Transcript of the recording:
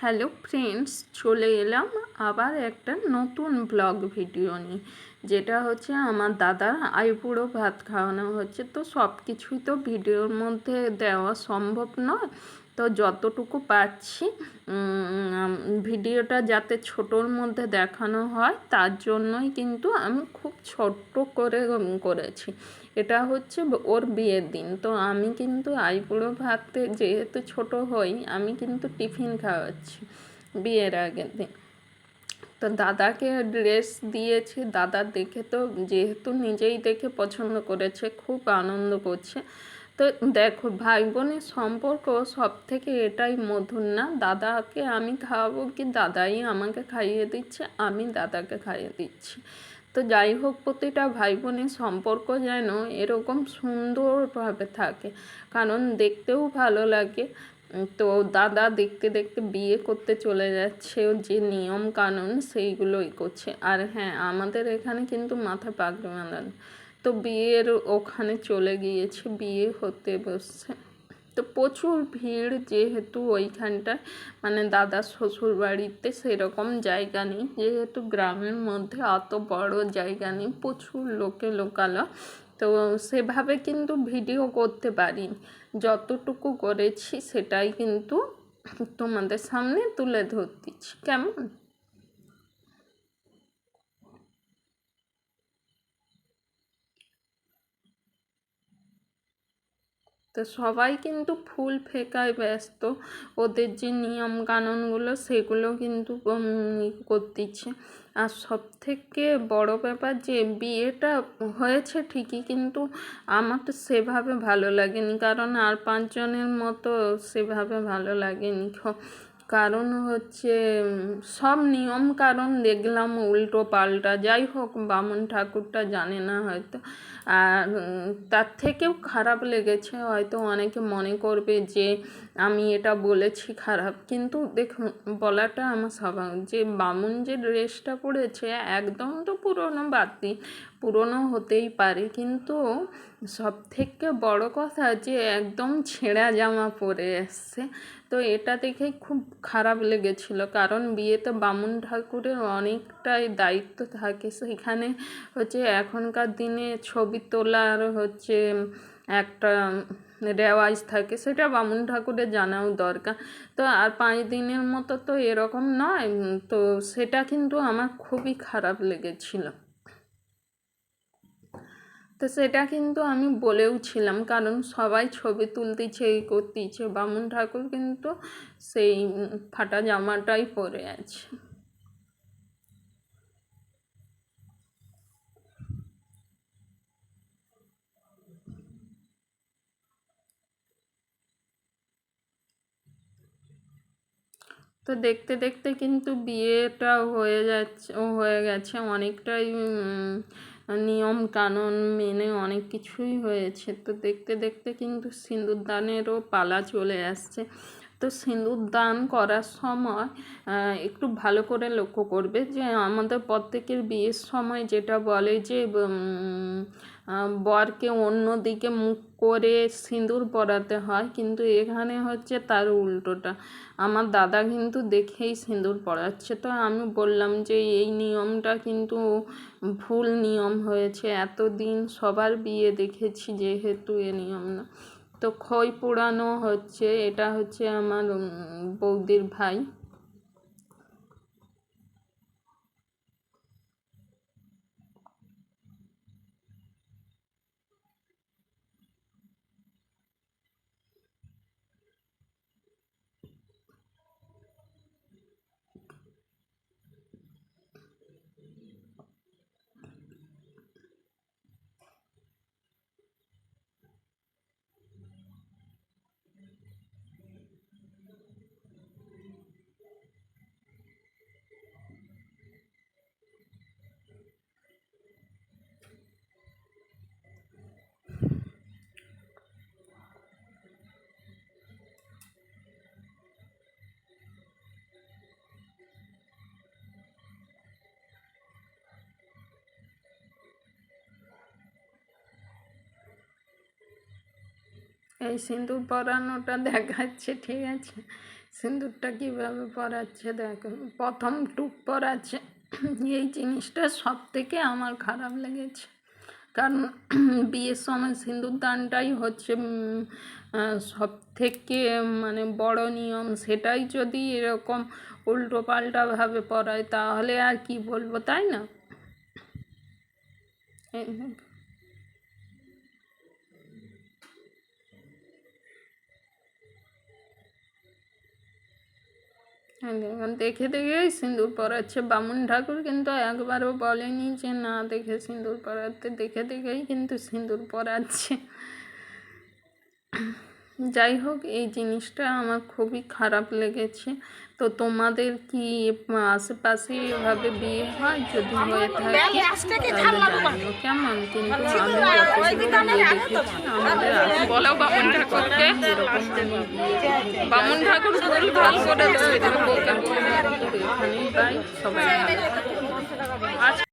Hello friends, চলে এলাম আবার একটা নতুন ব্লগ ভিডিও নিয়ে। যেটা হচ্ছে আমার দাদার আইবুড়ো ভাত খাওয়ানো হচ্ছে। তো সব কিছুই তো ভিডিওর মধ্যে দেওয়া সম্ভব নয়, তো যতটুকু পাচ্ছি ভিডিওটা যাতে ছোটোর মধ্যে দেখানো হয় তার জন্যই কিন্তু আমি খুব ছোট্ট করে করেছি। এটা হচ্ছে ওর বিয়ের দিন, তো আমি কিন্তু আইবুড়ো ভাতে যেহেতু ছোট হই, আমি কিন্তু টিফিন খাওয়াচ্ছি বিয়ের আগের দিন। তো দাদাকে ড্রেস দিয়েছি, দাদা দেখে তো যেহেতু নিজেই দেখে পছন্দ করেছে, খুব আনন্দ করছে। তো দেখো, ভাই বোনের সম্পর্ক সব থেকে এটাই মধুর না? দাদাকে আমি খাওয়াবো কি দাদাই আমাকে খাইয়ে দিচ্ছে, আমি দাদাকে খাইয়ে দিচ্ছি। তো যাই হোক, প্রতিটা ভাই বোনের সম্পর্ক যেন এরকম সুন্দরভাবে থাকে, কারণ দেখতেও ভালো লাগে। তো দাদা দেখতে দেখতে বিয়ে করতে চলে যাচ্ছে, যে নিয়ম কানুন সেইগুলোই করছে। আর হ্যাঁ, আমাদের এখানে কিন্তু মাথা পাগড়ি বাঁধানো। তো বিয়ের ওখানে চলে গিয়েছে, বিয়ে হতে বসছে। তো প্রচুর ভিড়, যেহেতু ওইখানটায় মানে দাদার শ্বশুর বাড়িতে সেরকম জায়গা নেই, যেহেতু গ্রামের মধ্যে অত বড় জায়গা নেই, প্রচুর লোকালো। তো সেভাবে কিন্তু ভিডিও করতে পারিনি, যতটুকু করেছি সেটাই কিন্তু তোমাদের সামনে তুলে ধরতেছি। কেমন? তো সবাই কিন্তু ফুল ফেঁকায় ব্যস্ত, ওদের যে নিয়ম কানুনগুলো সেগুলো কিন্তু করতেছে। আর সব থেকে বড় ব্যাপার যে বিয়েটা হয়েছে ঠিকই, কিন্তু আমার তো সেভাবে ভালো লাগেনি, কারণ আর 5 জনের মতো সেভাবে ভালো লাগেনি। কারণ হচ্ছে সব নিয়ম কারণ দেখলাম উল্টো পাল্টা। যাই হোক, বামুন ঠাকুরটা জানে না হয়তো। আর তার থেকেও খারাপ লেগেছে, হয়তো অনেকে মনে করবে যে আমি এটা বলেছি খারাপ, কিন্তু দেখুন, বলাটা আমার স্বাভাবিক যে বামুন যে ড্রেসটা পরেছে একদম তো পুরনো, বাদ দিন, পুরনো হতেই পারে, কিন্তু সব থেকে বড় কথা যে একদম ছেঁড়া জামা পরে এসছে। তো এটা দেখেই খুব খারাপ লেগেছিল, কারণ বিয়েতে বামুন ঠাকুরের অনেকটাই দায়িত্ব থাকে। সেখানে হচ্ছে এখনকার দিনে ছবি তোলার হচ্ছে একটা রেওয়াজ থাকে, সেটা বামুন ঠাকুরের জানাও দরকার। তো আর 5 দিনের মতো তো এরকম নয়। তো সেটা কিন্তু আমার খুবই খারাপ লেগেছিল। তো সেটা কিন্তু আমি বলেও ছিলাম, কারণ সবাই ছবি তুলতেছে, এই করতেছে, বামুন ঠাকুর কিন্তু সেই ফাটা জামাটাই পরে আছে। তো দেখতে দেখতে কিন্তু বিয়েটা হয়ে গেছে অনেকটাই, নিয়ম কানুন মেনে অনেক কিছুই হয়েছে। তো দেখতে দেখতে কিন্তু সিঁদুরদানেরও পালা চলে আসছে। তো সিঁদুর দান করার সময় একটু ভালো করে লক্ষ্য করবে যে আমাদের প্রত্যেকের বিয়ের সময় যেটা বলে যে বরকে অন্য দিকে মুখ করে সিঁদুর পরাতে হয়, কিন্তু এখানে হচ্ছে তার উল্টোটা। আমার দাদা কিন্তু দেখেই সিঁদুর পরাচ্ছে। তো আমি বললাম যে এই নিয়মটা কিন্তু ভুল নিয়ম হয়েছে, এতদিন সবার বিয়ে দেখেছি, যেহেতু এ নিয়ম না। তো খই পোড়ানো হচ্ছে, এটা হচ্ছে আমার বৌদির ভাই। এই সিঁদুর পরানোটা দেখাচ্ছে, ঠিক আছে? সিঁদুরটা কীভাবে পরাচ্ছে দেখো, প্রথম টুক পরাচ্ছে। এই জিনিসটা সব থেকে আমার খারাপ লেগেছে, কারণ বিয়ের সময় সিঁদুর দানটাই হচ্ছে সব থেকে মানে বড় নিয়ম। সেটাই যদি এরকম উল্টো পাল্টাভাবে পরায় তাহলে আর কি বলবো, তাই না? এই দেখুন, দেখে দেখেই সিঁদুর পরাচ্ছে। বামুন ঠাকুর কিন্তু একবারও বলেনি যে না দেখে সিঁদুর পরাতে, দেখে দেখেই কিন্তু সিঁদুর পরাচ্ছে। যাই হোক, এই জিনিসটা আমার খুবই খারাপ লেগেছে। তো তোমাদের কি আশেপাশে এভাবে বিয়ে হয়? যদি হয়ে থাকে তাহলে জানিও কেমন। কিন্তু আমি যতগুলো বিয়ে দেখেছি আমাদের বলো বামুন ঠাকুরকে, এরকম বামুন ঠাকুর ভুল ভাল করে দেয়, এখানেই তাই সবাই।